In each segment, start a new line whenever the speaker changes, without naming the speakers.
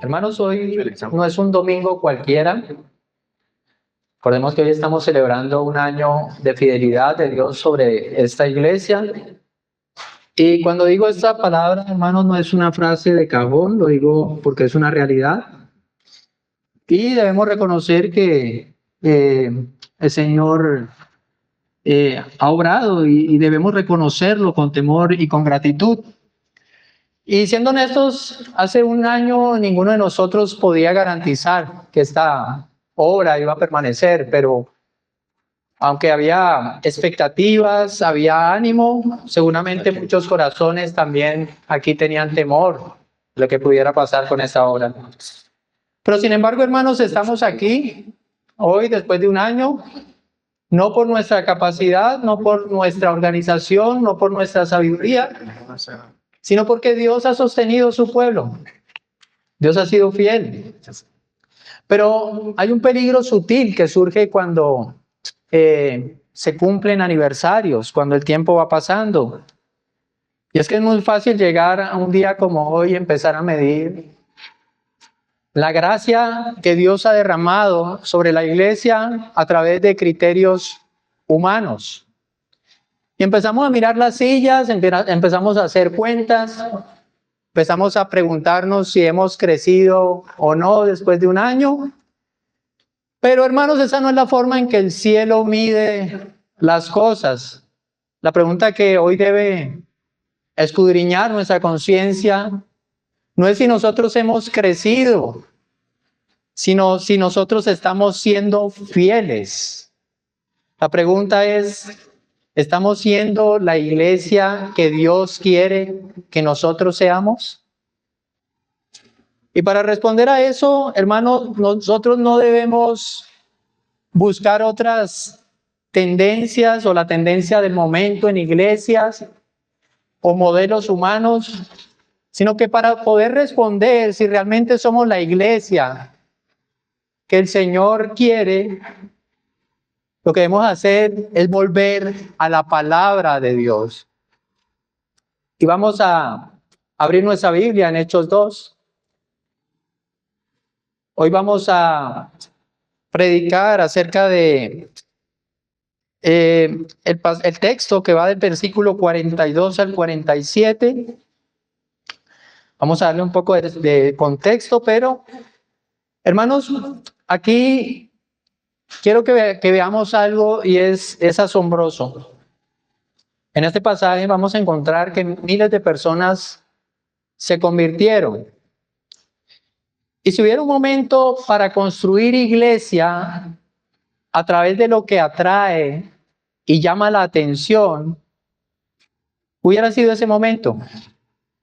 Hermanos, hoy no es un domingo cualquiera. Recordemos que hoy estamos celebrando un año de fidelidad de Dios sobre esta iglesia. Y cuando digo esta palabra, hermanos, no es una frase de cajón, lo digo porque es una realidad. Y debemos reconocer que el Señor ha obrado y debemos reconocerlo con temor y con gratitud. Y siendo honestos, hace un año ninguno de nosotros podía garantizar que esta obra iba a permanecer, pero aunque había expectativas, había ánimo, seguramente muchos corazones también aquí tenían temor de lo que pudiera pasar con esta obra. Pero sin embargo, hermanos, estamos aquí hoy después de un año, no por nuestra capacidad, no por nuestra organización, no por nuestra sabiduría, sino porque Dios ha sostenido su pueblo. Dios ha sido fiel. Pero hay un peligro sutil que surge cuando se cumplen aniversarios, cuando el tiempo va pasando. Y es que es muy fácil llegar a un día como hoy y empezar a medir la gracia que Dios ha derramado sobre la iglesia a través de criterios humanos. Y empezamos a mirar las sillas, empezamos a hacer cuentas, empezamos a preguntarnos si hemos crecido o no después de un año. Pero hermanos, esa no es la forma en que el cielo mide las cosas. La pregunta que hoy debe escudriñar nuestra conciencia no es si nosotros hemos crecido, sino si nosotros estamos siendo fieles. La pregunta es, ¿estamos siendo la iglesia que Dios quiere que nosotros seamos? Y para responder a eso, hermanos, nosotros no debemos buscar otras tendencias o la tendencia del momento en iglesias o modelos humanos, sino que para poder responder si realmente somos la iglesia que el Señor quiere, lo que debemos hacer es volver a la palabra de Dios. Y vamos a abrir nuestra Biblia en Hechos 2. Hoy vamos a predicar acerca de el texto que va del versículo 42 al 47. Vamos a darle un poco de contexto, pero hermanos, aquí quiero que veamos algo y es asombroso. En este pasaje vamos a encontrar que miles de personas se convirtieron. Y si hubiera un momento para construir iglesia a través de lo que atrae y llama la atención, hubiera sido ese momento.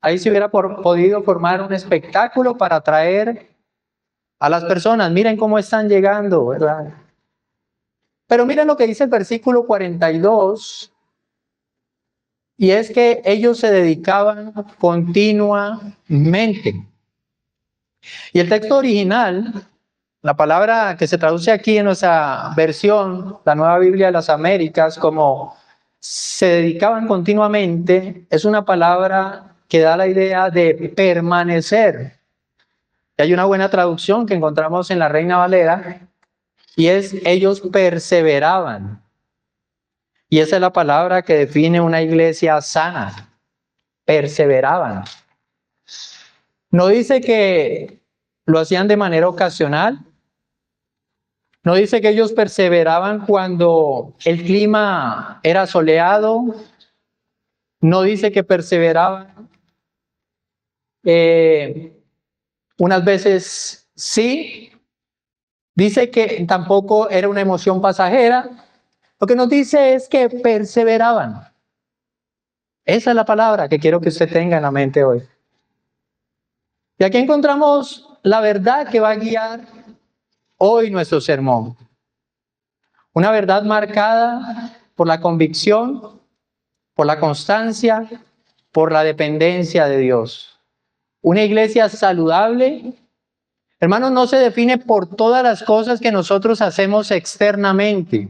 Ahí se hubiera podido formar un espectáculo para atraer a las personas. Miren cómo están llegando, ¿verdad? Pero miren lo que dice el versículo 42, y es que ellos se dedicaban continuamente. Y el texto original, la palabra que se traduce aquí en nuestra versión, la Nueva Biblia de las Américas, como se dedicaban continuamente, es una palabra que da la idea de permanecer. Y hay una buena traducción que encontramos en la Reina Valera, y es ellos perseveraban. Y esa es la palabra que define una iglesia sana. Perseveraban. No dice que lo hacían de manera ocasional. No dice que ellos perseveraban cuando el clima era soleado. No dice que perseveraban unas veces sí. Dice que tampoco era una emoción pasajera. Lo que nos dice es que perseveraban. Esa es la palabra que quiero que usted tenga en la mente hoy. Y aquí encontramos la verdad que va a guiar hoy nuestro sermón. Una verdad marcada por la convicción, por la constancia, por la dependencia de Dios. Una iglesia saludable, hermanos, no se define por todas las cosas que nosotros hacemos externamente.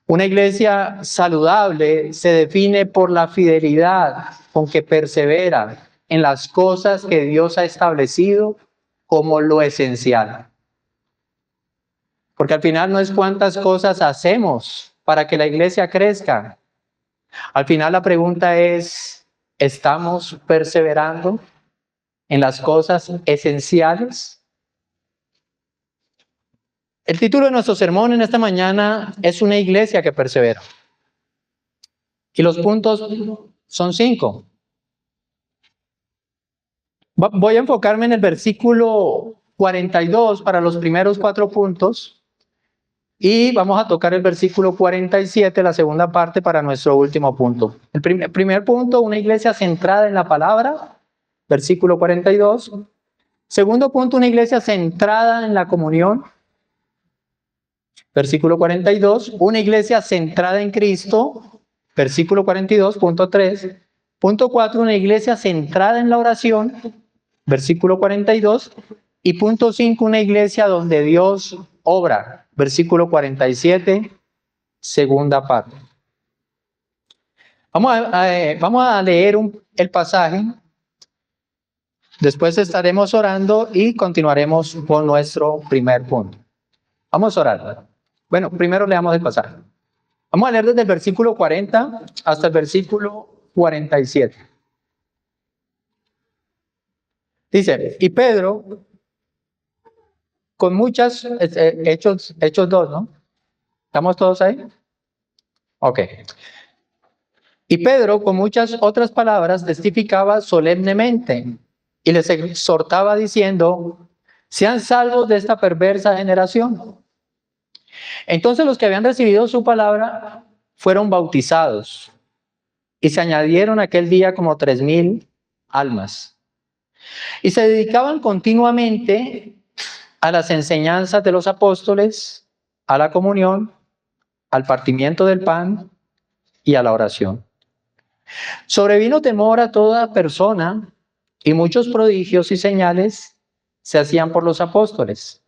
Una iglesia saludable se define por la fidelidad con que persevera en las cosas que Dios ha establecido como lo esencial. Porque al final no es cuántas cosas hacemos para que la iglesia crezca. Al final la pregunta es, ¿estamos perseverando en las cosas esenciales? El título de nuestro sermón en esta mañana es Una iglesia que persevera. Y los puntos son 5. Voy a enfocarme en el versículo 42 para los primeros 4 puntos. Y vamos a tocar el versículo 47, la segunda parte, para nuestro último punto. El primer punto, una iglesia centrada en la palabra, versículo 42. Segundo punto, una iglesia centrada en la comunión, versículo 42. Una iglesia centrada en Cristo, versículo 42, punto 3. Punto 4, una iglesia centrada en la oración, versículo 42. Y punto 5, una iglesia donde Dios obra, versículo 47, segunda parte. Vamos a leer el pasaje, después estaremos orando y continuaremos con nuestro primer punto. Vamos a orar. Bueno, primero leamos el pasaje. Vamos a leer desde el versículo 40 hasta el versículo 47. Dice, y Pedro, con muchas, Hechos 2, ¿no? ¿Estamos todos ahí? Ok. Y Pedro, con muchas otras palabras, testificaba solemnemente y les exhortaba diciendo, sean salvos de esta perversa generación. Entonces los que habían recibido su palabra fueron bautizados y se añadieron aquel día como 3,000 almas. Y se dedicaban continuamente a las enseñanzas de los apóstoles, a la comunión, al partimiento del pan y a la oración. Sobrevino temor a toda persona y muchos prodigios y señales se hacían por los apóstoles.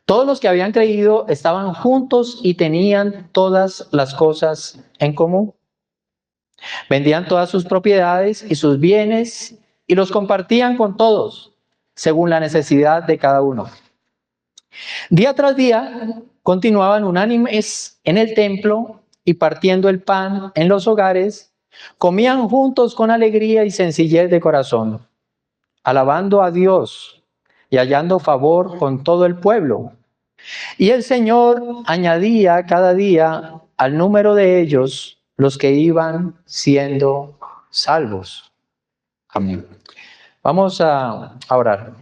Todos los que habían creído estaban juntos y tenían todas las cosas en común. Vendían todas sus propiedades y sus bienes y los compartían con todos, según la necesidad de cada uno. Día tras día continuaban unánimes en el templo y partiendo el pan en los hogares, comían juntos con alegría y sencillez de corazón, alabando a Dios y hallando favor con todo el pueblo. Y el Señor añadía cada día al número de ellos los que iban siendo salvos. Amén. Vamos a orar.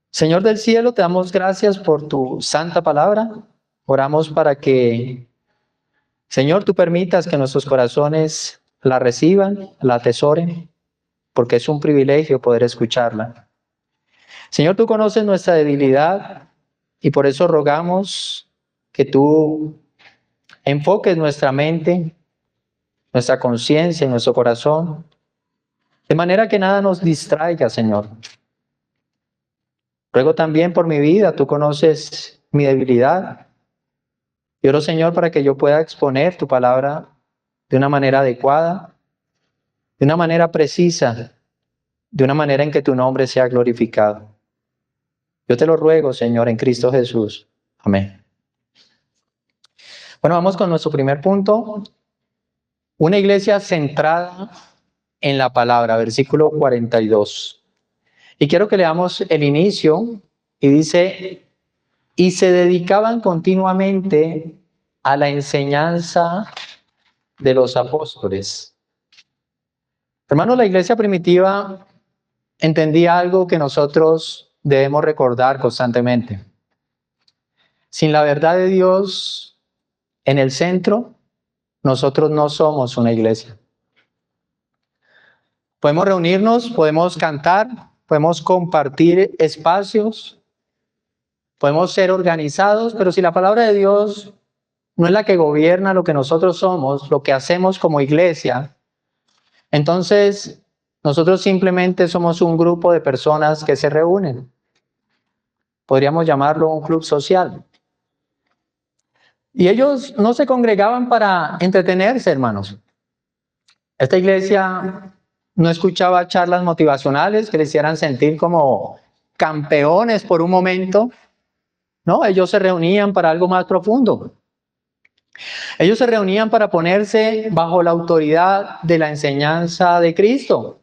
Señor del cielo, te damos gracias por tu santa palabra. Oramos para que, Señor, tú permitas que nuestros corazones la reciban, la atesoren, porque es un privilegio poder escucharla. Señor, tú conoces nuestra debilidad y por eso rogamos que tú enfoques nuestra mente, nuestra conciencia y nuestro corazón, de manera que nada nos distraiga, Señor. Ruego también por mi vida, tú conoces mi debilidad. Y oro, Señor, para que yo pueda exponer tu palabra de una manera adecuada, de una manera precisa, de una manera en que tu nombre sea glorificado. Yo te lo ruego, Señor, en Cristo Jesús. Amén. Bueno, vamos con nuestro primer punto. Una iglesia centrada en la palabra, versículo 42. Y quiero que leamos el inicio y dice, y se dedicaban continuamente a la enseñanza de los apóstoles. Hermanos, la iglesia primitiva entendía algo que nosotros debemos recordar constantemente. Sin la verdad de Dios en el centro, nosotros no somos una iglesia. Podemos reunirnos, podemos cantar, podemos compartir espacios, podemos ser organizados, pero si la palabra de Dios no es la que gobierna lo que nosotros somos, lo que hacemos como iglesia, entonces nosotros simplemente somos un grupo de personas que se reúnen. Podríamos llamarlo un club social. Y ellos no se congregaban para entretenerse, hermanos. Esta iglesia no escuchaba charlas motivacionales que le hicieran sentir como campeones por un momento. No, ellos se reunían para algo más profundo. Ellos se reunían para ponerse bajo la autoridad de la enseñanza de Cristo.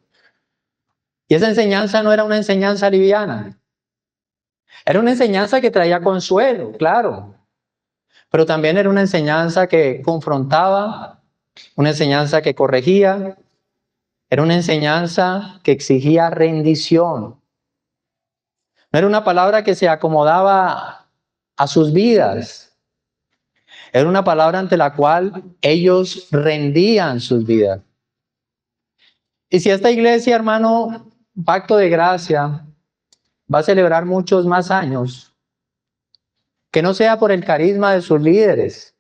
Y esa enseñanza no era una enseñanza liviana. Era una enseñanza que traía consuelo, claro. Pero también era una enseñanza que confrontaba, una enseñanza que corregía, era una enseñanza que exigía rendición. No era una palabra que se acomodaba a sus vidas. Era una palabra ante la cual ellos rendían sus vidas. Y si esta iglesia, hermano, Pacto de Gracia, va a celebrar muchos más años, que no sea por el carisma de sus líderes,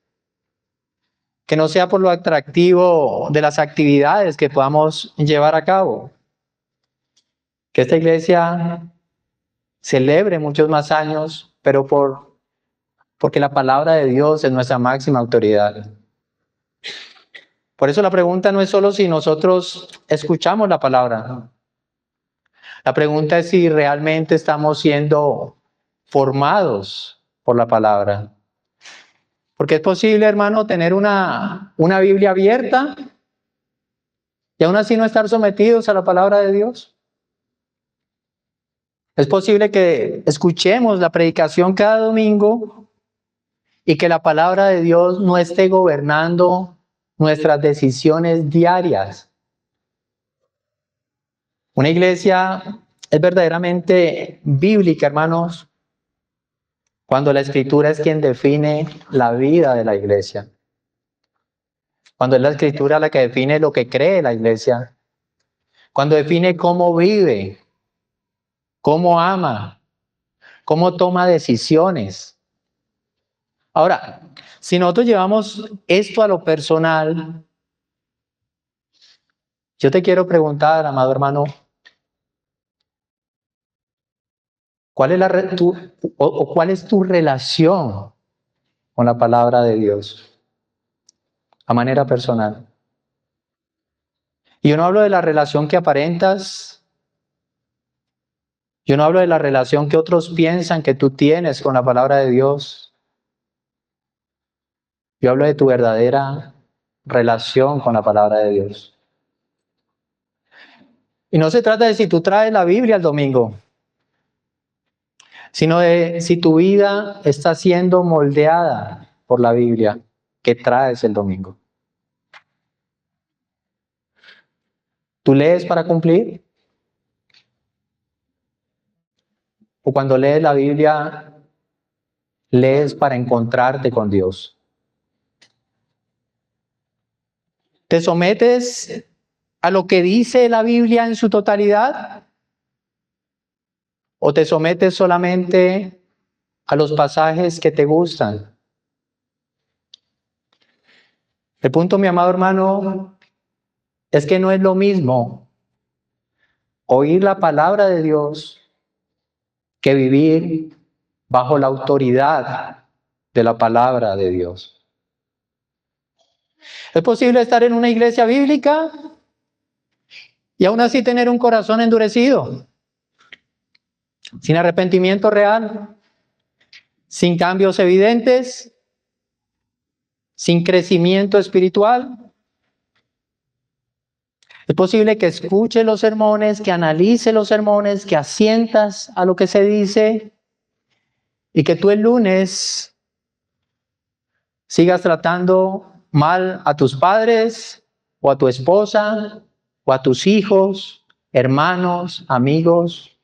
que no sea por lo atractivo de las actividades que podamos llevar a cabo, que esta iglesia celebre muchos más años, pero porque la palabra de Dios es nuestra máxima autoridad. Por eso la pregunta no es solo si nosotros escuchamos la palabra. La pregunta es si realmente estamos siendo formados por la palabra. Porque es posible, hermano, tener una Biblia abierta y aún así no estar sometidos a la palabra de Dios. Es posible que escuchemos la predicación cada domingo y que la palabra de Dios no esté gobernando nuestras decisiones diarias. Una iglesia es verdaderamente bíblica, hermanos, cuando la Escritura es quien define la vida de la iglesia. Cuando es la Escritura la que define lo que cree la iglesia. Cuando define cómo vive, cómo ama, cómo toma decisiones. Ahora, si nosotros llevamos esto a lo personal, yo te quiero preguntar, amado hermano, ¿cuál es tu relación con la palabra de Dios a manera personal? Y yo no hablo de la relación que aparentas, yo no hablo de la relación que otros piensan que tú tienes con la palabra de Dios. Yo hablo de tu verdadera relación con la palabra de Dios. Y no se trata de si tú traes la Biblia el domingo, sino de si tu vida está siendo moldeada por la Biblia que traes el domingo. ¿Tú lees para cumplir? ¿O cuando lees la Biblia, lees para encontrarte con Dios? ¿Te sometes a lo que dice la Biblia en su totalidad? ¿O te sometes solamente a los pasajes que te gustan? El punto, mi amado hermano, es que no es lo mismo oír la palabra de Dios que vivir bajo la autoridad de la palabra de Dios. ¿Es posible estar en una iglesia bíblica y aún así tener un corazón endurecido, sin arrepentimiento real, sin cambios evidentes, sin crecimiento espiritual? Es posible que escuche los sermones, que analice los sermones, que asientas a lo que se dice y que tú el lunes sigas tratando mal a tus padres o a tu esposa o a tus hijos, hermanos, amigos.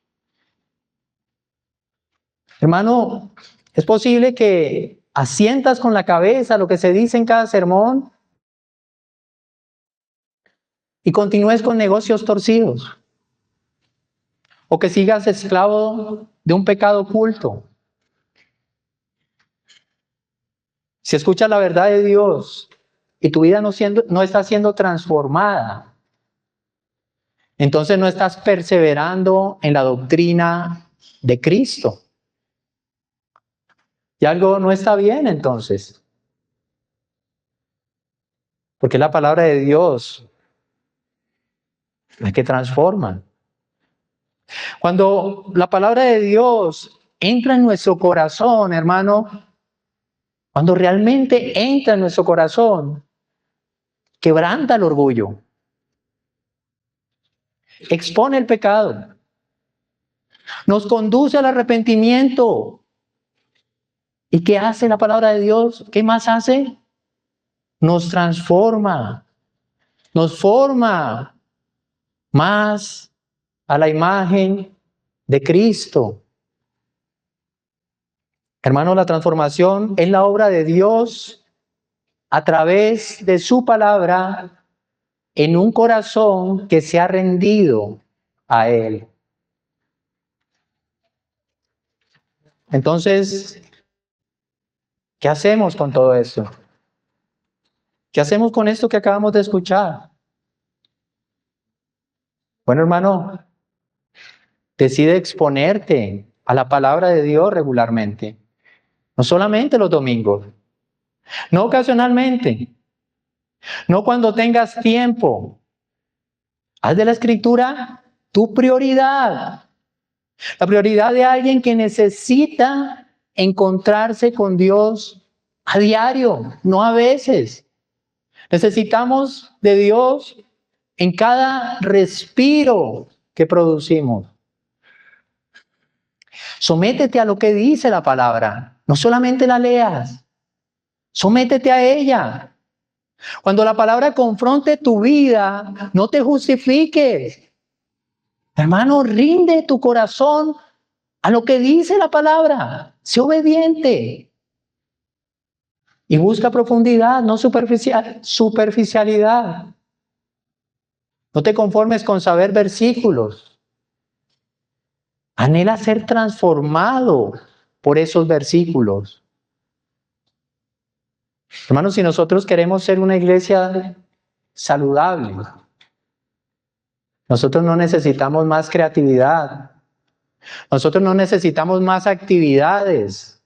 Hermano, es posible que asientas con la cabeza lo que se dice en cada sermón y continúes con negocios torcidos, o que sigas esclavo de un pecado oculto. Si escuchas la verdad de Dios y tu vida no está siendo transformada, entonces no estás perseverando en la doctrina de Cristo. Y algo no está bien entonces. Porque es la palabra de Dios las que transforman. Cuando la palabra de Dios entra en nuestro corazón, hermano, cuando realmente entra en nuestro corazón, quebranta el orgullo, expone el pecado, nos conduce al arrepentimiento. ¿Y qué hace la palabra de Dios? ¿Qué más hace? Nos transforma, nos forma más a la imagen de Cristo. Hermano, la transformación es la obra de Dios a través de su palabra en un corazón que se ha rendido a Él. Entonces, ¿qué hacemos con todo esto? ¿Qué hacemos con esto que acabamos de escuchar? Bueno, hermano, decide exponerte a la palabra de Dios regularmente. No solamente los domingos, no ocasionalmente, no cuando tengas tiempo. Haz de la Escritura tu prioridad. La prioridad de alguien que necesita encontrarse con Dios a diario, no a veces. Necesitamos de Dios en cada respiro que producimos. Sométete a lo que dice la palabra. No solamente la leas. Sométete a ella. Cuando la palabra confronte tu vida, no te justifiques. Hermano, rinde tu corazón a lo que dice la palabra. Sé obediente. Y busca profundidad, no superficialidad. No te conformes con saber versículos. Anhela ser transformado por esos versículos. Hermanos, si nosotros queremos ser una iglesia saludable, nosotros no necesitamos más creatividad. Nosotros no necesitamos más actividades.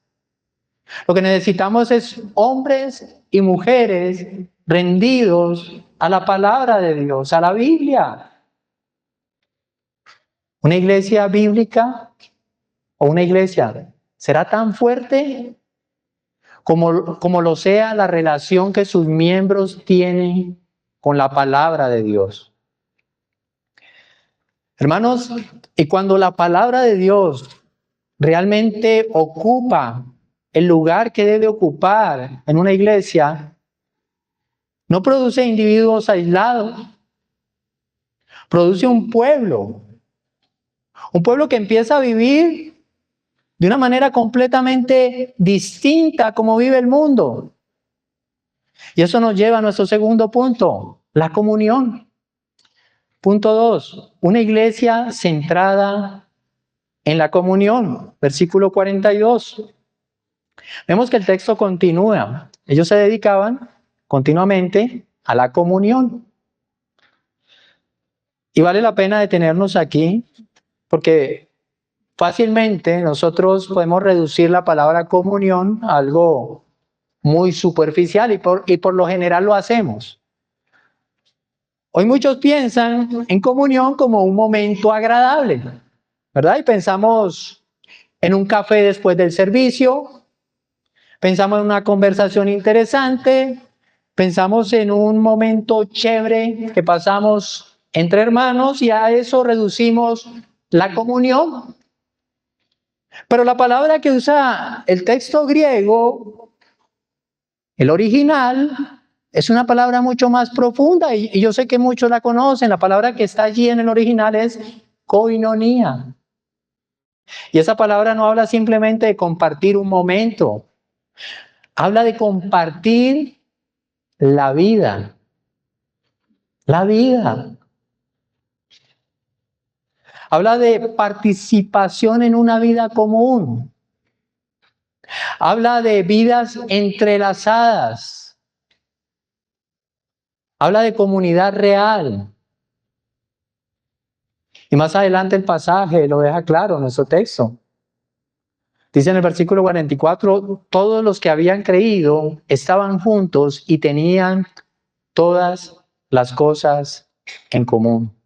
Lo que necesitamos es hombres y mujeres rendidos a la palabra de Dios, a la Biblia. Una iglesia bíblica o una iglesia será tan fuerte como lo sea la relación que sus miembros tienen con la palabra de Dios. Hermanos, y cuando la palabra de Dios realmente ocupa el lugar que debe ocupar en una iglesia, no produce individuos aislados, produce un pueblo que empieza a vivir de una manera completamente distinta a como vive el mundo. Y eso nos lleva a nuestro segundo punto, la comunión. Punto 2, una iglesia centrada en la comunión. Versículo 42. Vemos que el texto continúa. Ellos se dedicaban continuamente a la comunión. Y vale la pena detenernos aquí, porque fácilmente nosotros podemos reducir la palabra comunión a algo muy superficial y por lo general lo hacemos. Hoy muchos piensan en comunión como un momento agradable, ¿verdad? Y pensamos en un café después del servicio, pensamos en una conversación interesante, pensamos en un momento chévere que pasamos entre hermanos y a eso reducimos la comunión. Pero la palabra que usa el texto griego, el original, es una palabra mucho más profunda y yo sé que muchos la conocen. La palabra que está allí en el original es koinonía. Y esa palabra no habla simplemente de compartir un momento. Habla de compartir la vida. La vida. Habla de participación en una vida común. Habla de vidas entrelazadas. Habla de comunidad real. Y más adelante el pasaje lo deja claro en nuestro texto. Dice en el versículo 44, todos los que habían creído estaban juntos y tenían todas las cosas en común.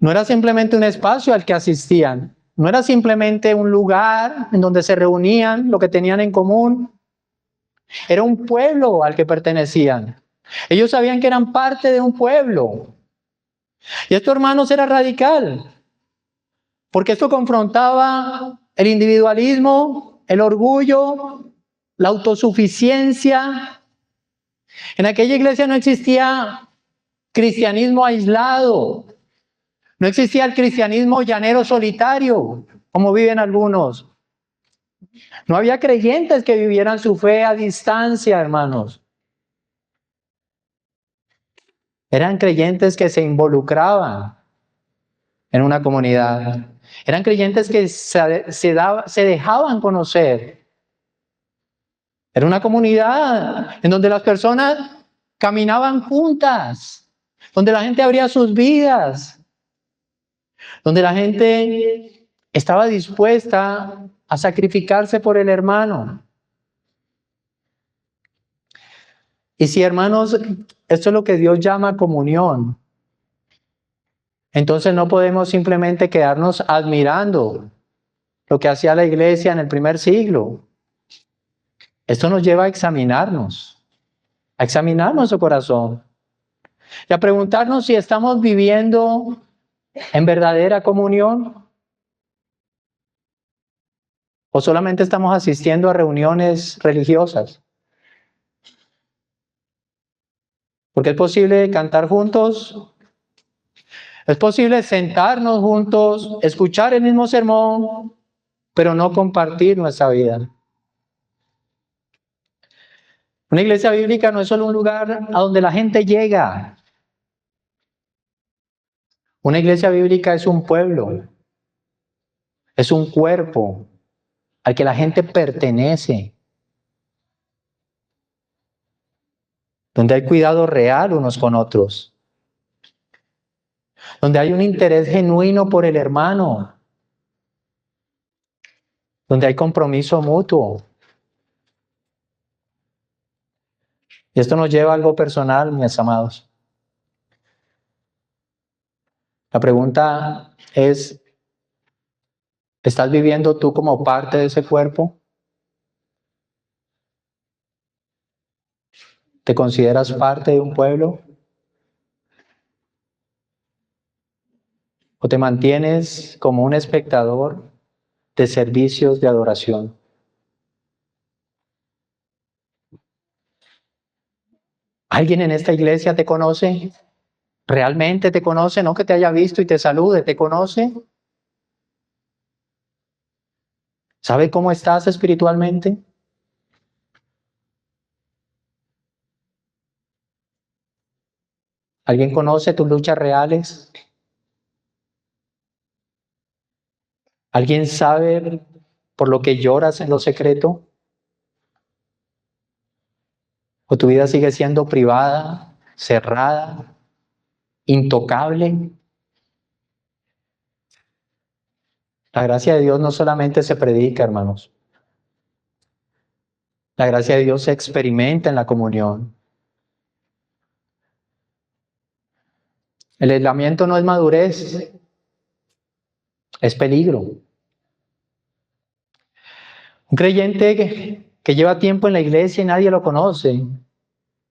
No era simplemente un espacio al que asistían, no era simplemente un lugar en donde se reunían, lo que tenían en común, era un pueblo al que pertenecían. Ellos sabían que eran parte de un pueblo. Y esto, hermanos, era radical, porque esto confrontaba el individualismo, el orgullo, la autosuficiencia. En aquella iglesia no existía cristianismo aislado, no existía el cristianismo llanero solitario, como viven algunos. No había creyentes que vivieran su fe a distancia, hermanos. Eran creyentes que se involucraban en una comunidad. Eran creyentes que se dejaban conocer. Era una comunidad en donde las personas caminaban juntas, donde la gente abría sus vidas, donde la gente estaba dispuesta a sacrificarse por el hermano. Y si, hermanos, esto es lo que Dios llama comunión, entonces no podemos simplemente quedarnos admirando lo que hacía la iglesia en el primer siglo. Esto nos lleva a examinar nuestro corazón y a preguntarnos si estamos viviendo en verdadera comunión o solamente estamos asistiendo a reuniones religiosas. Porque es posible cantar juntos, es posible sentarnos juntos, escuchar el mismo sermón, pero no compartir nuestra vida. Una iglesia bíblica no es solo un lugar a donde la gente llega. Una iglesia bíblica es un pueblo, es un cuerpo al que la gente pertenece, donde hay cuidado real unos con otros, donde hay un interés genuino por el hermano, donde hay compromiso mutuo. Y esto nos lleva a algo personal, mis amados. La pregunta es, ¿estás viviendo tú como parte de ese cuerpo? ¿Te consideras parte de un pueblo? ¿O te mantienes como un espectador de servicios de adoración? ¿Alguien en esta iglesia te conoce? ¿Realmente te conoce? No que te haya visto y te salude, ¿te conoce? ¿Sabe cómo estás espiritualmente? ¿Alguien conoce tus luchas reales? ¿Alguien sabe por lo que lloras en lo secreto? ¿O tu vida sigue siendo privada, cerrada, intocable? La gracia de Dios no solamente se predica, hermanos. La gracia de Dios se experimenta en la comunión. El aislamiento no es madurez, es peligro. Un creyente que lleva tiempo en la iglesia y nadie lo conoce,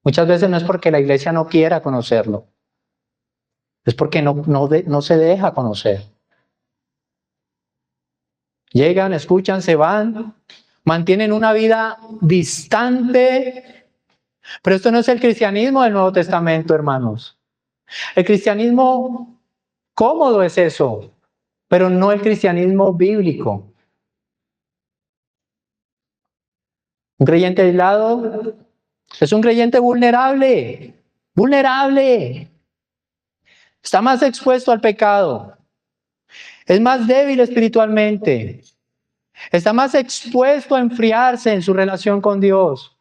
muchas veces no es porque la iglesia no quiera conocerlo, es porque no se deja conocer. Llegan, escuchan, se van, mantienen una vida distante, pero esto no es el cristianismo del Nuevo Testamento, hermanos. El cristianismo cómodo es eso, pero no el cristianismo bíblico. Un creyente aislado es un creyente vulnerable, vulnerable. Está más expuesto al pecado, es más débil espiritualmente, está más expuesto a enfriarse en su relación con Dios.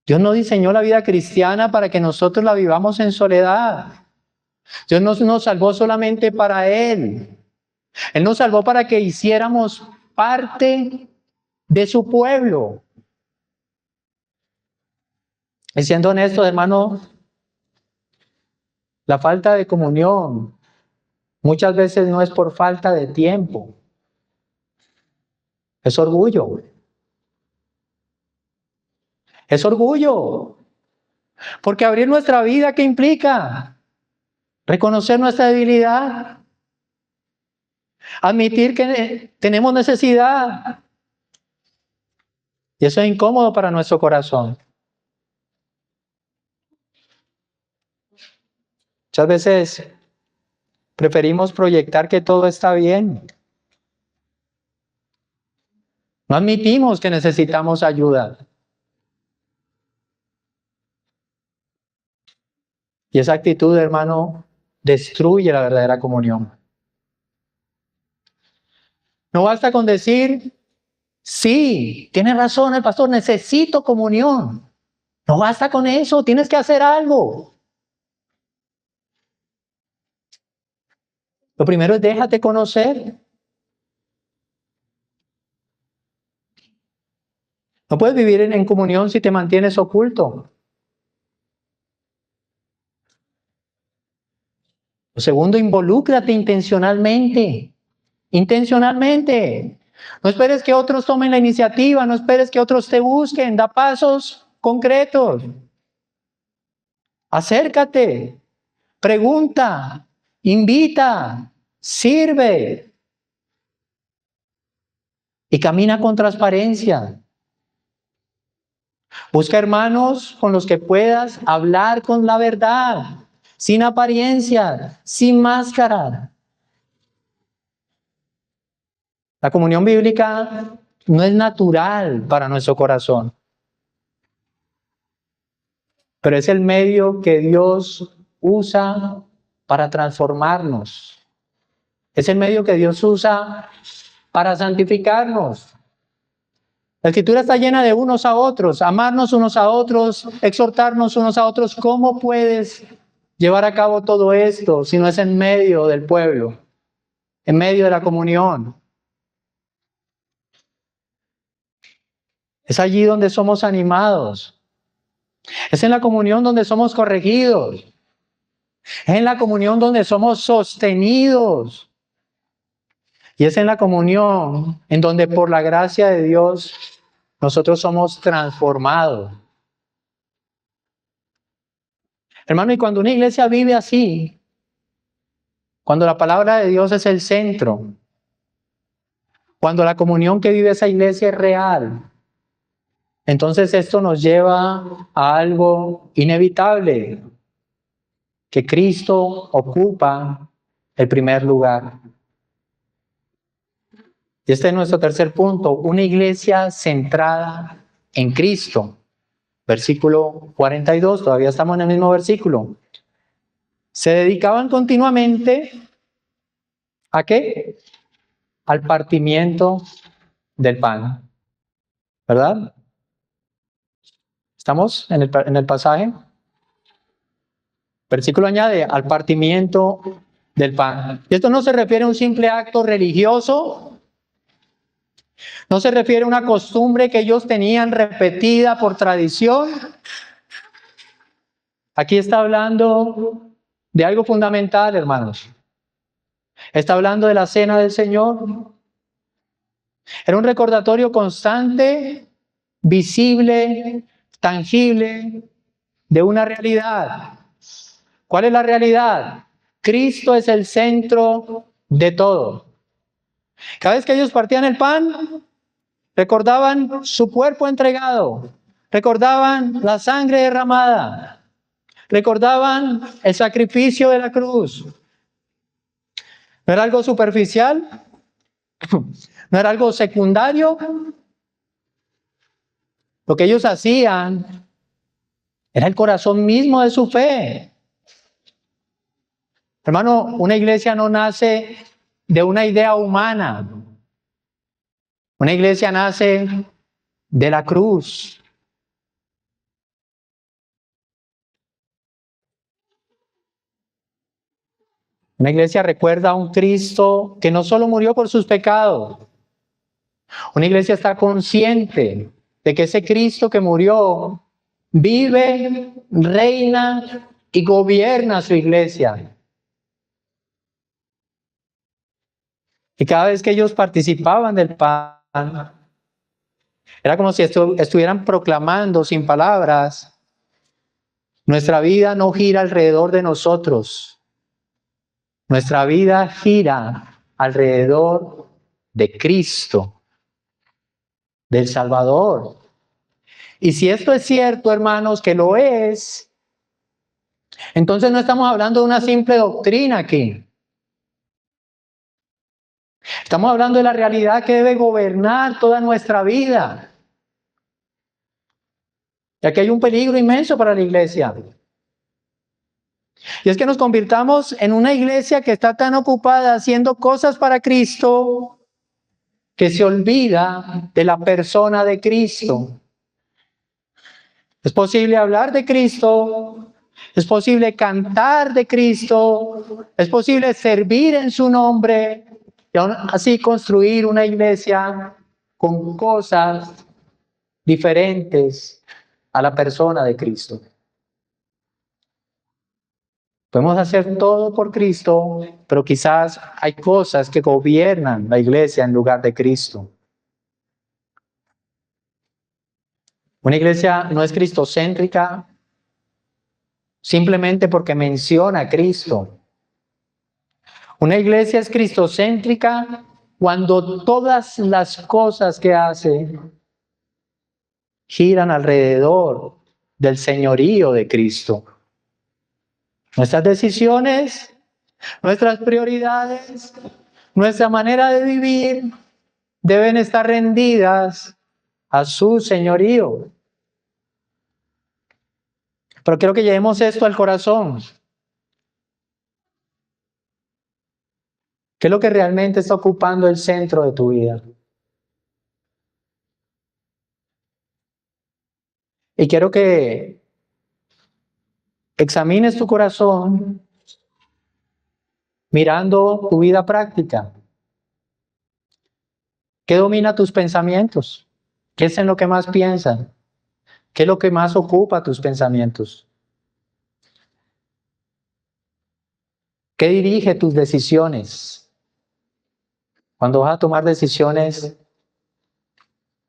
Dios no diseñó la vida cristiana para que nosotros la vivamos en soledad. Dios no nos salvó solamente para Él. Él nos salvó para que hiciéramos parte de su pueblo. Y siendo honestos, hermano, la falta de comunión Muchas veces no es por falta de tiempo, es orgullo. Es orgullo. Porque abrir nuestra vida, ¿qué implica? Reconocer nuestra debilidad. Admitir que tenemos necesidad. Y eso es incómodo para nuestro corazón. Muchas veces preferimos proyectar que todo está bien. No admitimos que necesitamos ayuda. Y esa actitud, hermano, destruye la verdadera comunión. No basta con decir, sí, tiene razón el pastor, necesito comunión. No basta con eso, tienes que hacer algo. Lo primero es déjate conocer. No puedes vivir en comunión si te mantienes oculto. Lo segundo, involúcrate intencionalmente. Intencionalmente. No esperes que otros tomen la iniciativa, no esperes que otros te busquen, da pasos concretos. Acércate, pregunta, invita, sirve y camina con transparencia. Busca hermanos con los que puedas hablar con la verdad, sin apariencia, sin máscara. La comunión bíblica no es natural para nuestro corazón, pero es el medio que Dios usa para transformarnos. Es el medio que Dios usa para santificarnos. La Escritura está llena de unos a otros, amarnos unos a otros, exhortarnos unos a otros. ¿Cómo puedes llevar a cabo todo esto si no es en medio del pueblo, en medio de la comunión? Es allí donde somos animados. Es en la comunión donde somos corregidos. Es en la comunión donde somos sostenidos. Y es en la comunión en donde por la gracia de Dios nosotros somos transformados. Hermano, y cuando una iglesia vive así, cuando la palabra de Dios es el centro, cuando la comunión que vive esa iglesia es real, entonces esto nos lleva a algo inevitable, que Cristo ocupa el primer lugar. Y este es nuestro tercer punto, una iglesia centrada en Cristo. Versículo 42, todavía estamos en el mismo versículo. Se dedicaban continuamente ¿a qué? Al partimiento del pan. ¿Verdad? ¿Estamos en el pasaje? Versículo añade al partimiento del pan. Y esto no se refiere a un simple acto religioso. No se refiere a una costumbre que ellos tenían repetida por tradición. Aquí está hablando de algo fundamental, hermanos. Está hablando de la cena del Señor. Era un recordatorio constante, visible, tangible, de una realidad. ¿Cuál es la realidad? Cristo es el centro de todo. Cada vez que ellos partían el pan, recordaban su cuerpo entregado, recordaban la sangre derramada, recordaban el sacrificio de la cruz. ¿No era algo superficial? ¿No era algo secundario? Lo que ellos hacían era el corazón mismo de su fe. Hermano, una iglesia no nace de una idea humana. Una iglesia nace de la cruz. Una iglesia recuerda a un Cristo que no solo murió por sus pecados. Una iglesia está consciente de que ese Cristo que murió vive, reina y gobierna su iglesia. Y cada vez que ellos participaban del pan, era como si estuvieran proclamando sin palabras: nuestra vida no gira alrededor de nosotros, nuestra vida gira alrededor de Cristo, del Salvador. Y si esto es cierto, hermanos, que lo es, entonces no estamos hablando de una simple doctrina aquí. Estamos hablando de la realidad que debe gobernar toda nuestra vida. Y aquí hay un peligro inmenso para la iglesia. Y es que nos convirtamos en una iglesia que está tan ocupada haciendo cosas para Cristo que se olvida de la persona de Cristo. Es posible hablar de Cristo, es posible cantar de Cristo, es posible servir en su nombre y aún así construir una iglesia con cosas diferentes a la persona de Cristo. Podemos hacer todo por Cristo, pero quizás hay cosas que gobiernan la iglesia en lugar de Cristo. Una iglesia no es cristocéntrica simplemente porque menciona a Cristo. Una iglesia es cristocéntrica cuando todas las cosas que hace giran alrededor del señorío de Cristo. Nuestras decisiones, nuestras prioridades, nuestra manera de vivir deben estar rendidas a su señorío. Pero quiero que llevemos esto al corazón. ¿Qué es lo que realmente está ocupando el centro de tu vida? Y quiero que examines tu corazón mirando tu vida práctica. ¿Qué domina tus pensamientos? ¿Qué es en lo que más piensan? ¿Qué es lo que más ocupa tus pensamientos? ¿Qué dirige tus decisiones? Cuando vas a tomar decisiones,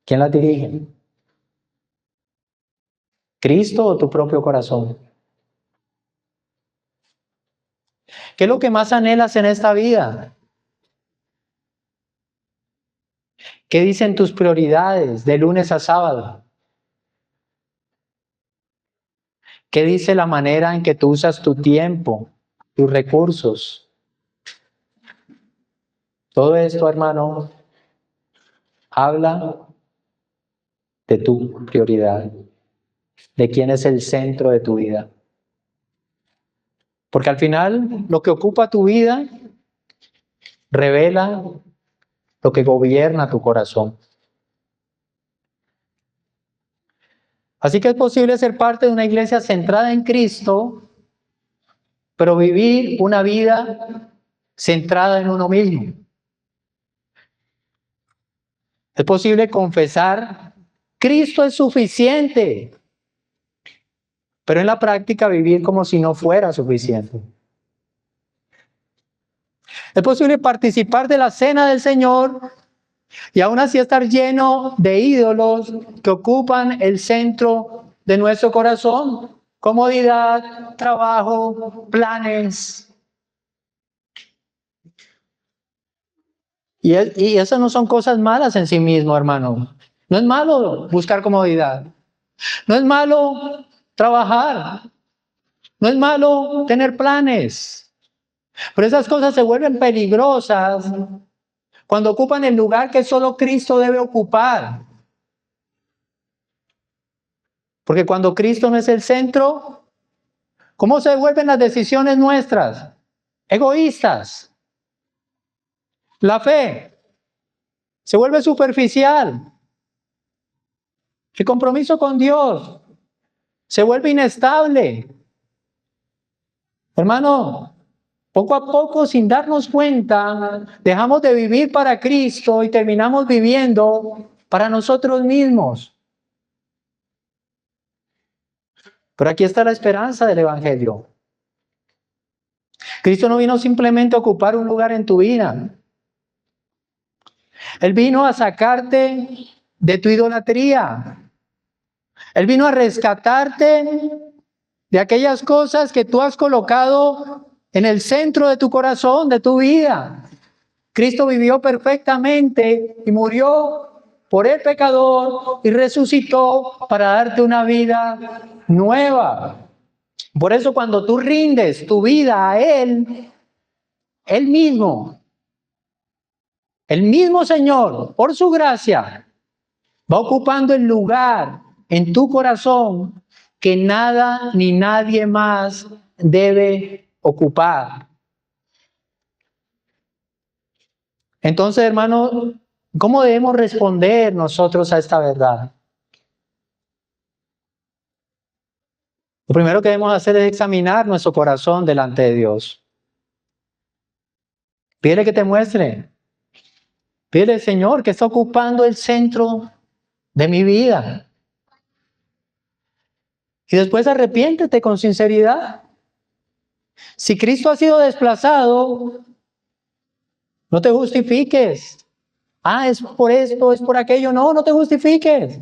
¿quién las dirige? ¿Cristo o tu propio corazón? ¿Qué es lo que más anhelas en esta vida? ¿Qué dicen tus prioridades de lunes a sábado? ¿Qué dice la manera en que tú usas tu tiempo, tus recursos? Todo esto, hermano, habla de tu prioridad, de quién es el centro de tu vida. Porque al final, lo que ocupa tu vida revela lo que gobierna tu corazón. Así que es posible ser parte de una iglesia centrada en Cristo, pero vivir una vida centrada en uno mismo. Es posible confesar: Cristo es suficiente, pero en la práctica vivir como si no fuera suficiente. Es posible participar de la cena del Señor y aún así estar lleno de ídolos que ocupan el centro de nuestro corazón. Comodidad, trabajo, planes. Y esas no son cosas malas en sí mismo, hermano. No es malo buscar comodidad. No es malo trabajar. No es malo tener planes. Pero esas cosas se vuelven peligrosas cuando ocupan el lugar que solo Cristo debe ocupar. Porque cuando Cristo no es el centro, ¿cómo se vuelven las decisiones nuestras? Egoístas. La fe se vuelve superficial. El compromiso con Dios se vuelve inestable. Hermano, poco a poco, sin darnos cuenta, dejamos de vivir para Cristo y terminamos viviendo para nosotros mismos. Pero aquí está la esperanza del Evangelio. Cristo no vino simplemente a ocupar un lugar en tu vida. Él vino a sacarte de tu idolatría. Él vino a rescatarte de aquellas cosas que tú has colocado en el centro de tu corazón, de tu vida. Cristo vivió perfectamente y murió por el pecador y resucitó para darte una vida nueva. Por eso cuando tú rindes tu vida a Él, Él mismo, el mismo Señor, por su gracia, va ocupando el lugar en tu corazón que nada ni nadie más debe ocupar. Entonces, hermano, ¿cómo debemos responder nosotros a esta verdad? Lo primero que debemos hacer es examinar nuestro corazón delante de Dios. Pídele que te muestre. Pídele, Señor, que está ocupando el centro de mi vida. Y después arrepiéntete con sinceridad. Si Cristo ha sido desplazado, no te justifiques. Ah, es por esto, es por aquello. No, no te justifiques.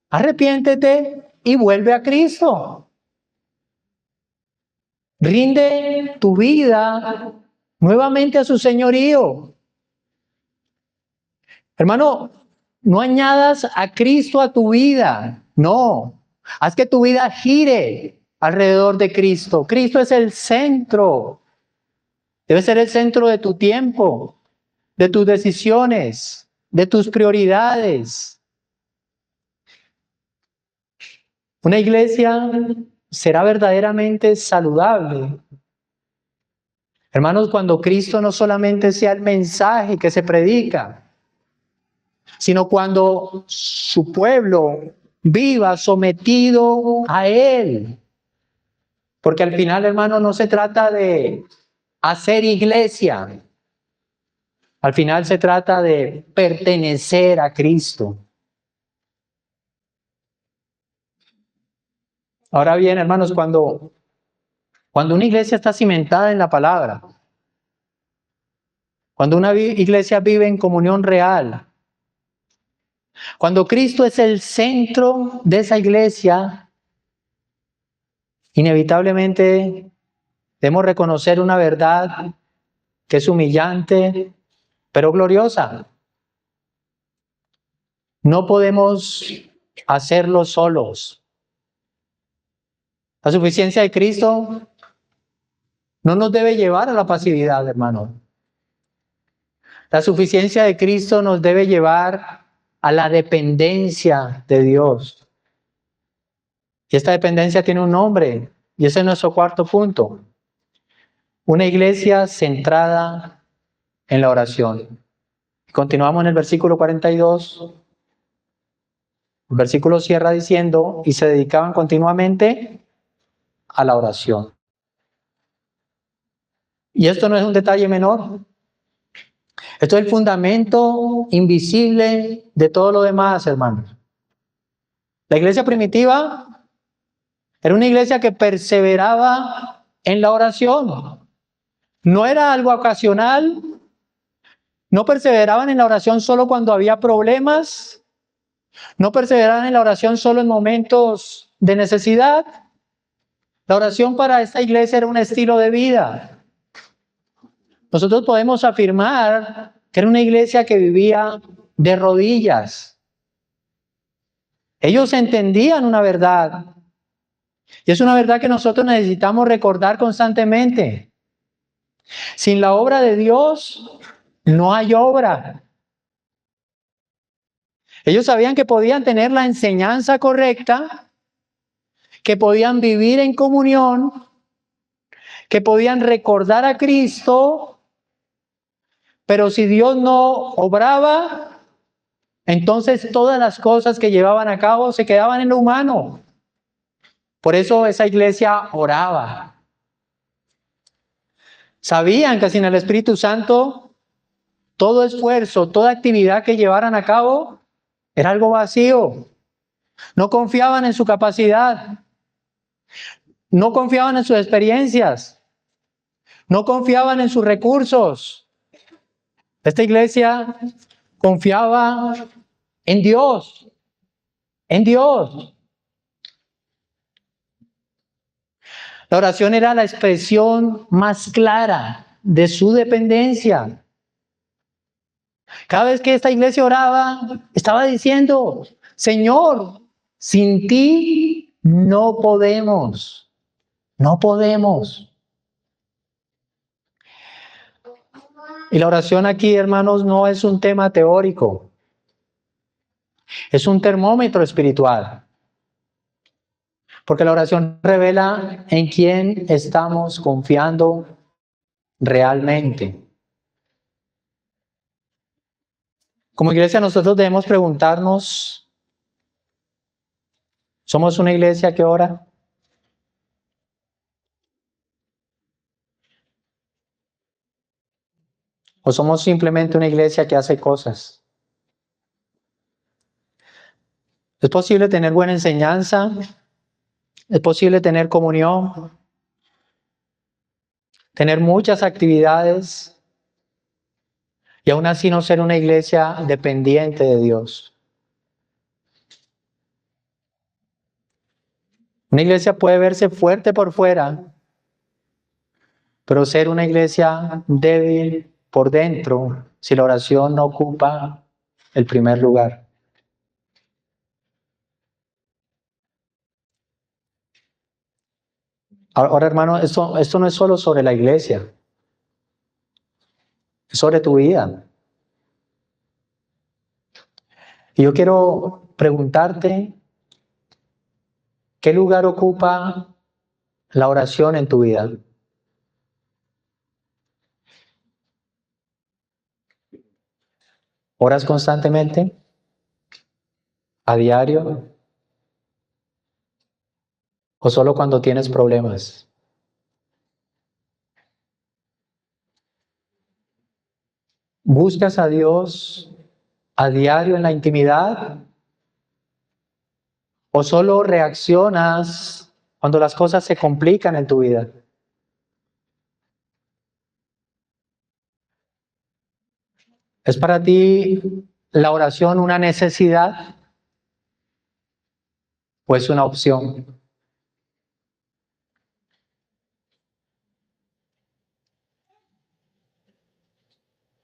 Arrepiéntete y vuelve a Cristo. Rinde tu vida nuevamente a su señorío. Hermano, no añadas a Cristo a tu vida. No. Haz que tu vida gire alrededor de Cristo. Cristo es el centro. Debe ser el centro de tu tiempo, de tus decisiones, de tus prioridades. Una iglesia será verdaderamente saludable, hermanos, cuando Cristo no solamente sea el mensaje que se predica, sino cuando su pueblo viva sometido a Él. Porque al final, hermano, no se trata de hacer iglesia. Al final se trata de pertenecer a Cristo. Ahora bien, hermanos, cuando una iglesia está cimentada en la palabra, cuando una iglesia vive en comunión real, cuando Cristo es el centro de esa iglesia, inevitablemente debemos reconocer una verdad que es humillante, pero gloriosa. No podemos hacerlo solos. La suficiencia de Cristo no nos debe llevar a la pasividad, hermano. La suficiencia de Cristo nos debe llevar a la dependencia de Dios. Y esta dependencia tiene un nombre, y ese es nuestro cuarto punto. Una iglesia centrada en la oración. Continuamos en el versículo 42. El versículo cierra diciendo, y se dedicaban continuamente a la oración. Y esto no es un detalle menor. Esto es el fundamento invisible de todo lo demás, hermanos. La iglesia primitiva era una iglesia que perseveraba en la oración. No era algo ocasional. No perseveraban en la oración solo cuando había problemas. No perseveraban en la oración solo en momentos de necesidad. La oración para esta iglesia era un estilo de vida. Nosotros podemos afirmar que era una iglesia que vivía de rodillas. Ellos entendían una verdad. Y es una verdad que nosotros necesitamos recordar constantemente. Sin la obra de Dios, no hay obra. Ellos sabían que podían tener la enseñanza correcta, que podían vivir en comunión, que podían recordar a Cristo, pero si Dios no obraba, entonces todas las cosas que llevaban a cabo se quedaban en lo humano. Por eso esa iglesia oraba. Sabían que sin el Espíritu Santo, todo esfuerzo, toda actividad que llevaran a cabo era algo vacío. No confiaban en su capacidad. No confiaban en sus experiencias. No confiaban en sus recursos. Esta iglesia confiaba en Dios, en Dios. La oración era la expresión más clara de su dependencia. Cada vez que esta iglesia oraba, estaba diciendo, Señor, sin ti no podemos, no podemos. Y la oración aquí, hermanos, no es un tema teórico, es un termómetro espiritual. Porque la oración revela en quién estamos confiando realmente. Como iglesia nosotros debemos preguntarnos, ¿somos una iglesia que ora? ¿O somos simplemente una iglesia que hace cosas? ¿Es posible tener buena enseñanza? ¿Es posible tener comunión? ¿Tener muchas actividades? Y aún así no ser una iglesia dependiente de Dios. Una iglesia puede verse fuerte por fuera, pero ser una iglesia débil por dentro si la oración no ocupa el primer lugar. Ahora, hermano, esto no es solo sobre la iglesia, es sobre tu vida. Y yo quiero preguntarte, ¿qué lugar ocupa la oración en tu vida? ¿Oras constantemente? ¿A diario? ¿O solo cuando tienes problemas? ¿Buscas a Dios a diario en la intimidad? ¿O solo reaccionas cuando las cosas se complican en tu vida? ¿Es para ti la oración una necesidad o es una opción?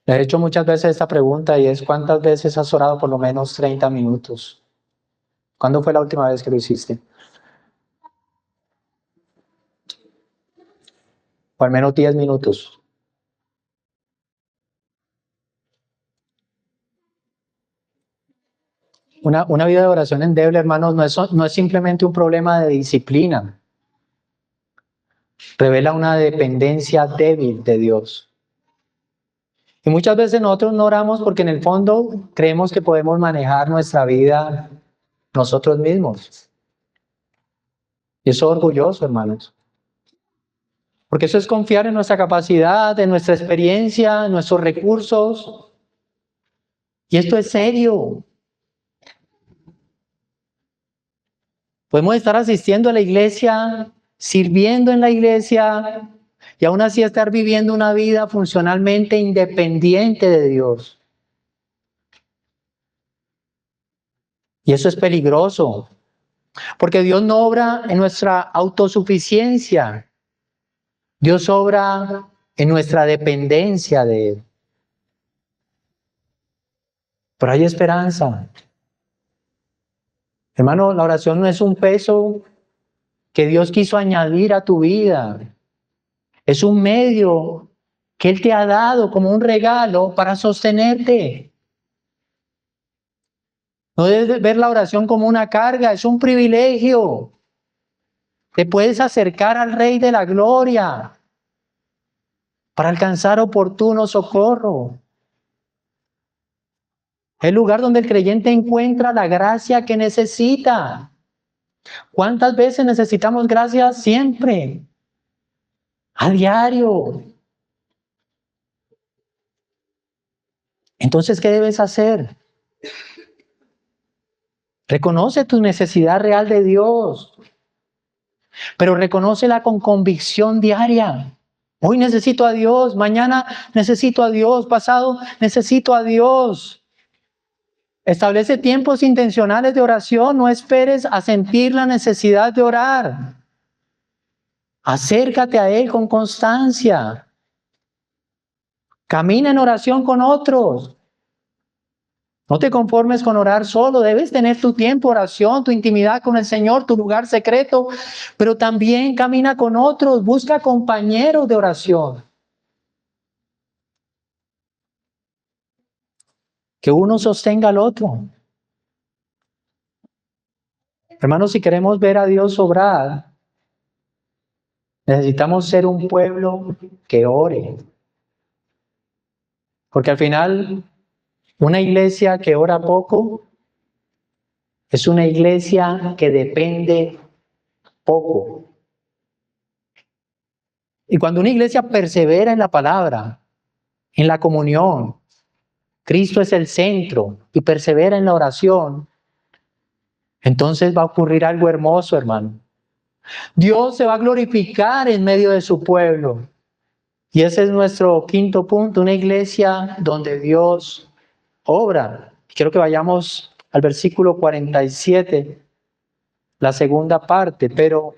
Le he hecho muchas veces esta pregunta y es ¿cuántas veces has orado por lo menos 30 minutos? ¿Cuándo fue la última vez que lo hiciste? O al menos 10 minutos. Una vida de oración endeble, hermanos, no es simplemente un problema de disciplina. Revela una dependencia débil de Dios. Y muchas veces nosotros no oramos porque en el fondo creemos que podemos manejar nuestra vida nosotros mismos. Y eso es orgulloso, hermanos. Porque eso es confiar en nuestra capacidad, en nuestra experiencia, en nuestros recursos. Y esto es serio. Podemos estar asistiendo a la iglesia, sirviendo en la iglesia y aún así estar viviendo una vida funcionalmente independiente de Dios. Y eso es peligroso, porque Dios no obra en nuestra autosuficiencia. Dios obra en nuestra dependencia de Él. Pero hay esperanza. Hermano, la oración no es un peso que Dios quiso añadir a tu vida. Es un medio que Él te ha dado como un regalo para sostenerte. No debes ver la oración como una carga, es un privilegio. Te puedes acercar al Rey de la Gloria para alcanzar oportuno socorro. Es el lugar donde el creyente encuentra la gracia que necesita. ¿Cuántas veces necesitamos gracia? Siempre. A diario. Entonces, ¿qué debes hacer? Reconoce tu necesidad real de Dios, pero reconócela con convicción diaria. Hoy necesito a Dios, mañana necesito a Dios, pasado necesito a Dios. Establece tiempos intencionales de oración, no esperes a sentir la necesidad de orar. Acércate a Él con constancia. Camina en oración con otros. No te conformes con orar solo, debes tener tu tiempo de oración, tu intimidad con el Señor, tu lugar secreto, pero también camina con otros, busca compañeros de oración. Que uno sostenga al otro. Hermanos, si queremos ver a Dios obrar, necesitamos ser un pueblo que ore. Porque al final, una iglesia que ora poco es una iglesia que depende poco. Y cuando una iglesia persevera en la palabra, en la comunión, Cristo es el centro y persevera en la oración, entonces va a ocurrir algo hermoso, hermano. Dios se va a glorificar en medio de su pueblo. Y ese es nuestro quinto punto, una iglesia donde Dios obra. Quiero que vayamos al versículo 47, la segunda parte. Pero,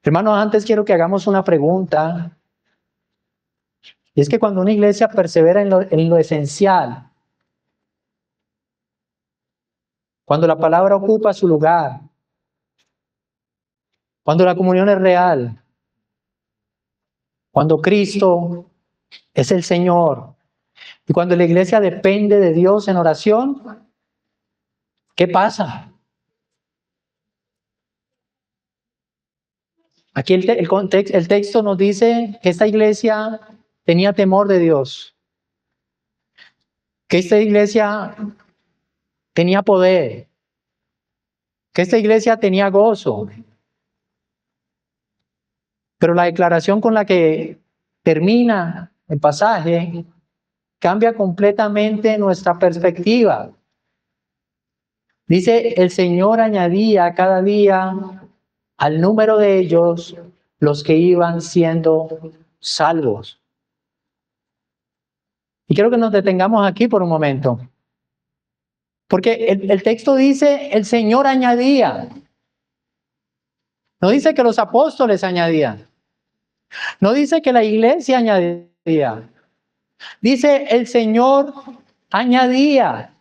hermanos, antes quiero que hagamos una pregunta. Y es que cuando una iglesia persevera en lo esencial, cuando la palabra ocupa su lugar, cuando la comunión es real, cuando Cristo es el Señor, y cuando la iglesia depende de Dios en oración, ¿qué pasa? Aquí el texto nos dice que esta iglesia tenía temor de Dios, que esta iglesia tenía poder, que esta iglesia tenía gozo. Pero la declaración con la que termina el pasaje cambia completamente nuestra perspectiva. Dice, el Señor añadía cada día al número de ellos los que iban siendo salvos. Y quiero que nos detengamos aquí por un momento. Porque el texto dice, el Señor añadía. No dice que los apóstoles añadían. No dice que la iglesia añadía. Dice, el Señor añadía.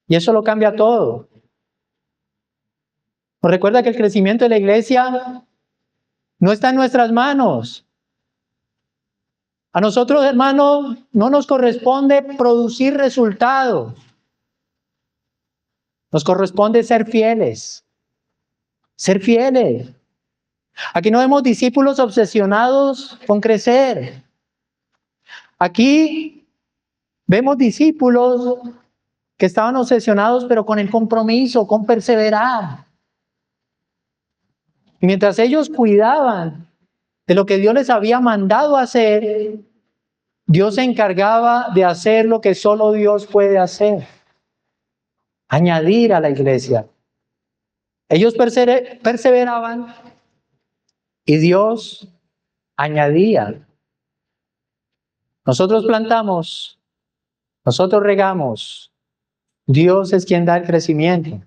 Y eso lo cambia todo. Nos recuerda que el crecimiento de la iglesia no está en nuestras manos. A nosotros, hermanos, no nos corresponde producir resultados. Nos corresponde ser fieles. Ser fieles. Aquí no vemos discípulos obsesionados con crecer. Aquí vemos discípulos que estaban obsesionados, pero con el compromiso, con perseverar. Y mientras ellos cuidaban de lo que Dios les había mandado hacer, Dios se encargaba de hacer lo que solo Dios puede hacer. Añadir a la iglesia. Ellos perseveraban y Dios añadía. Nosotros plantamos, nosotros regamos, Dios es quien da el crecimiento.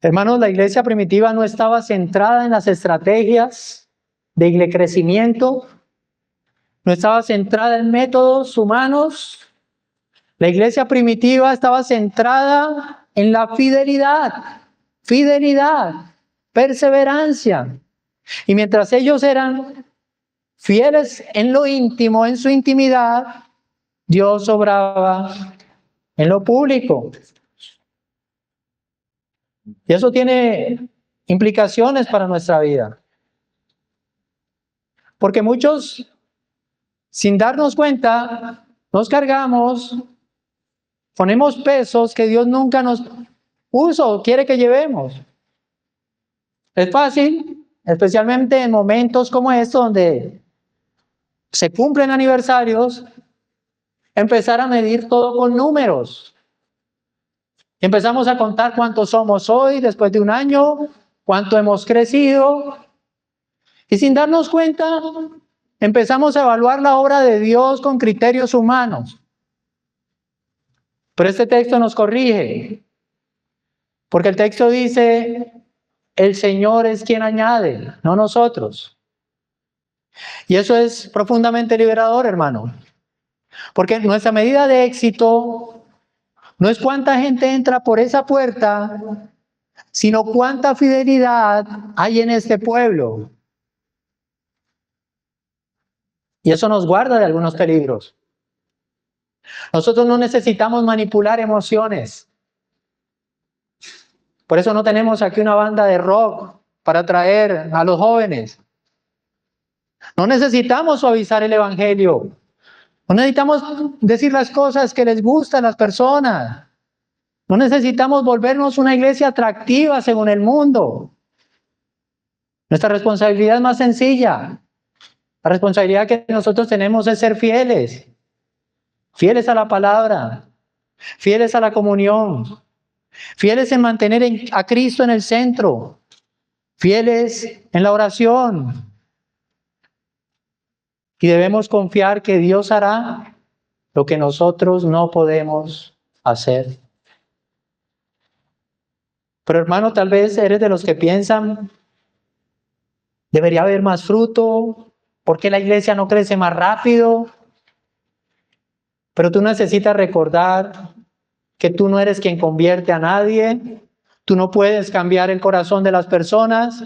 Hermanos, la iglesia primitiva no estaba centrada en las estrategias de crecimiento, no estaba centrada en métodos humanos. La iglesia primitiva estaba centrada en la fidelidad, perseverancia. Y mientras ellos eran fieles en lo íntimo, en su intimidad, Dios obraba en lo público. Y eso tiene implicaciones para nuestra vida. Porque muchos, sin darnos cuenta, nos cargamos, ponemos pesos que Dios nunca nos puso o quiere que llevemos. Es fácil, especialmente en momentos como estos donde se cumplen aniversarios, empezar a medir todo con números. Empezamos a contar cuántos somos hoy, después de un año, cuánto hemos crecido. Y sin darnos cuenta, empezamos a evaluar la obra de Dios con criterios humanos. Pero este texto nos corrige, porque el texto dice, el Señor es quien añade, no nosotros. Y eso es profundamente liberador, hermano. Porque nuestra medida de éxito no es cuánta gente entra por esa puerta, sino cuánta fidelidad hay en este pueblo. Y eso nos guarda de algunos peligros. Nosotros no necesitamos manipular emociones. Por eso no tenemos aquí una banda de rock para atraer a los jóvenes. No necesitamos suavizar el evangelio. No necesitamos decir las cosas que les gustan a las personas. No necesitamos volvernos una iglesia atractiva según el mundo. Nuestra responsabilidad es más sencilla. La responsabilidad que nosotros tenemos es ser fieles. Fieles a la palabra. Fieles a la comunión. Fieles en mantener a Cristo en el centro. Fieles en la oración. Y debemos confiar que Dios hará lo que nosotros no podemos hacer. Pero hermano, tal vez eres de los que piensan, debería haber más fruto, ¿por qué la iglesia no crece más rápido? Pero tú necesitas recordar que tú no eres quien convierte a nadie, tú no puedes cambiar el corazón de las personas,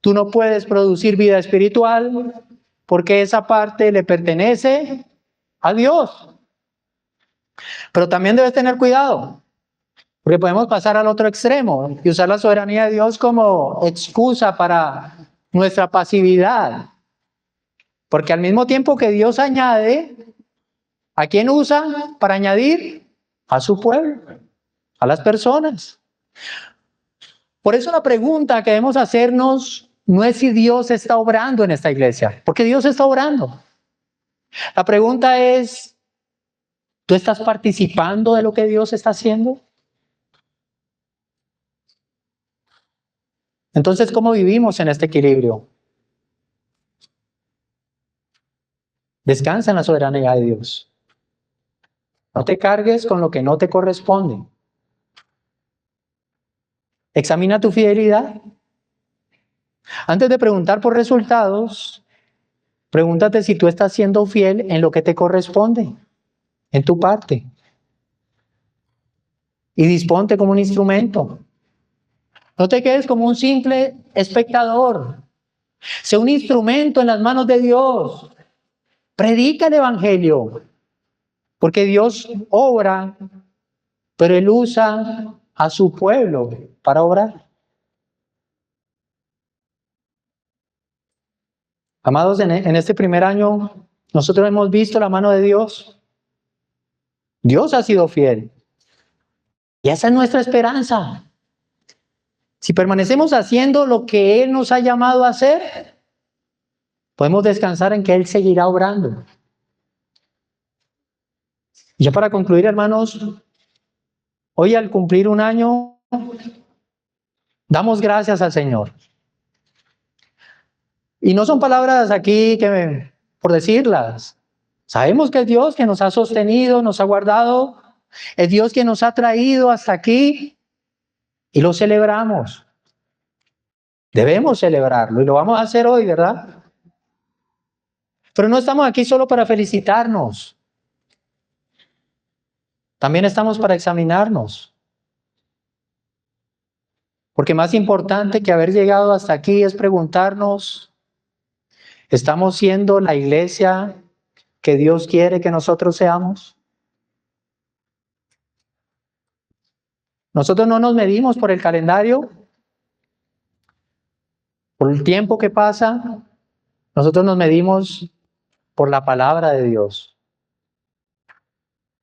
tú no puedes producir vida espiritual, porque esa parte le pertenece a Dios. Pero también debes tener cuidado, porque podemos pasar al otro extremo y usar la soberanía de Dios como excusa para nuestra pasividad. Porque al mismo tiempo que Dios añade, ¿a quién usa para añadir? A su pueblo, a las personas. Por eso la pregunta que debemos hacernos no es si Dios está obrando en esta iglesia, porque Dios está obrando. La pregunta es, ¿tú estás participando de lo que Dios está haciendo? Entonces, ¿cómo vivimos en este equilibrio? Descansa en la soberanía de Dios. No te cargues con lo que no te corresponde. Examina tu fidelidad. Antes de preguntar por resultados, pregúntate si tú estás siendo fiel en lo que te corresponde, en tu parte. Y disponte como un instrumento. No te quedes como un simple espectador. Sé un instrumento en las manos de Dios. Predica el evangelio. Porque Dios obra, pero Él usa a su pueblo para obrar. Amados, en este primer año, nosotros hemos visto la mano de Dios. Dios ha sido fiel. Y esa es nuestra esperanza. Si permanecemos haciendo lo que Él nos ha llamado a hacer, podemos descansar en que Él seguirá obrando. Y ya para concluir, hermanos, hoy al cumplir un año, damos gracias al Señor. Y no son palabras aquí que por decirlas. Sabemos que es Dios que nos ha sostenido, nos ha guardado, es Dios que nos ha traído hasta aquí y lo celebramos. Debemos celebrarlo y lo vamos a hacer hoy, ¿verdad? Pero no estamos aquí solo para felicitarnos. También estamos para examinarnos. Porque más importante que haber llegado hasta aquí es preguntarnos, ¿estamos siendo la iglesia que Dios quiere que nosotros seamos? Nosotros no nos medimos por el calendario, por el tiempo que pasa. Nosotros nos medimos por la palabra de Dios.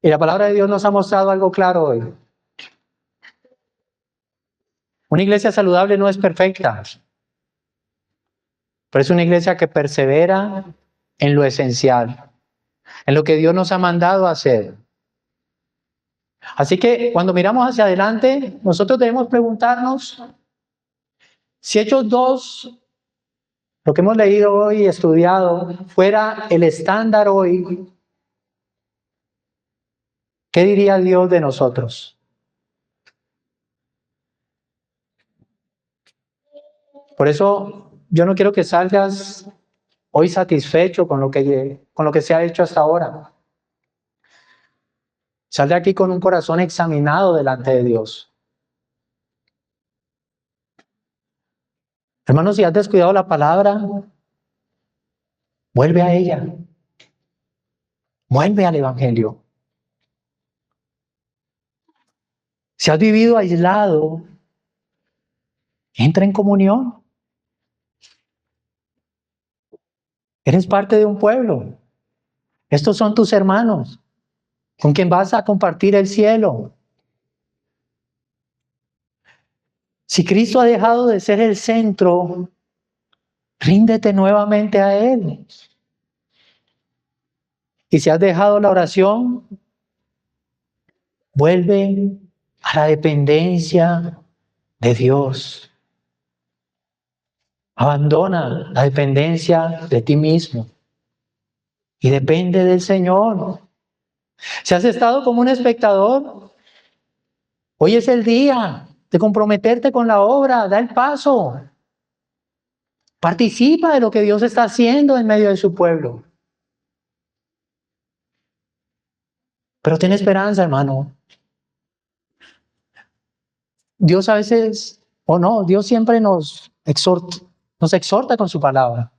Y la palabra de Dios nos ha mostrado algo claro hoy. Una iglesia saludable no es perfecta, pero es una iglesia que persevera en lo esencial, en lo que Dios nos ha mandado a hacer. Así que cuando miramos hacia adelante, nosotros debemos preguntarnos si Hechos 2 lo que hemos leído hoy y estudiado fuera el estándar hoy, ¿qué diría Dios de nosotros? Por eso yo no quiero que salgas hoy satisfecho con lo que se ha hecho hasta ahora. Sal de aquí con un corazón examinado delante de Dios. Hermanos, si has descuidado la palabra, vuelve a ella. Vuelve al Evangelio. Si has vivido aislado, entra en comunión. Eres parte de un pueblo. Estos son tus hermanos, con quien vas a compartir el cielo. Si Cristo ha dejado de ser el centro, ríndete nuevamente a Él. Y si has dejado la oración, vuelve a la dependencia de Dios. Abandona la dependencia de ti mismo y depende del Señor. Si has estado como un espectador, hoy es el día de comprometerte con la obra, da el paso. Participa de lo que Dios está haciendo en medio de su pueblo. Pero ten esperanza, hermano. Dios a veces, o no, Dios siempre nos exhorta con su palabra.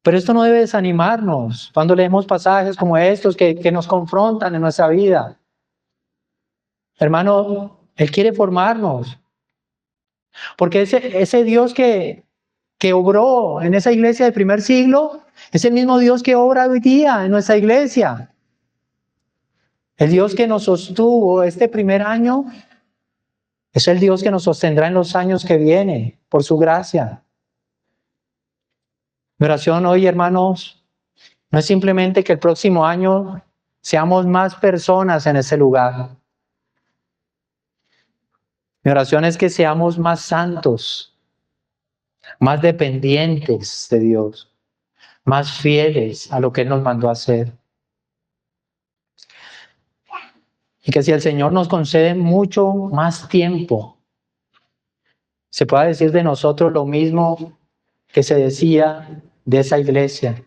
Pero esto no debe desanimarnos cuando leemos pasajes como estos que nos confrontan en nuestra vida. Hermano, Él quiere formarnos. Porque ese Dios que obró en esa iglesia del primer siglo es el mismo Dios que obra hoy día en nuestra iglesia. El Dios que nos sostuvo este primer año es el Dios que nos sostendrá en los años que vienen, por su gracia. Mi oración hoy, hermanos, no es simplemente que el próximo año seamos más personas en ese lugar. Mi oración es que seamos más santos, más dependientes de Dios, más fieles a lo que Él nos mandó a hacer. Y que si el Señor nos concede mucho más tiempo, se pueda decir de nosotros lo mismo que se decía de esa iglesia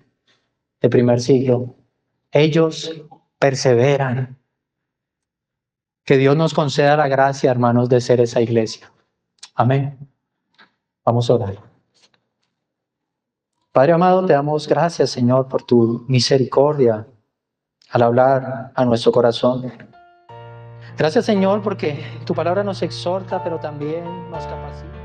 del primer siglo. Ellos perseveran. Que Dios nos conceda la gracia, hermanos, de ser esa iglesia. Amén. Vamos a orar. Padre amado, te damos gracias, Señor, por tu misericordia al hablar a nuestro corazón. Gracias, Señor, porque tu palabra nos exhorta, pero también nos capacita.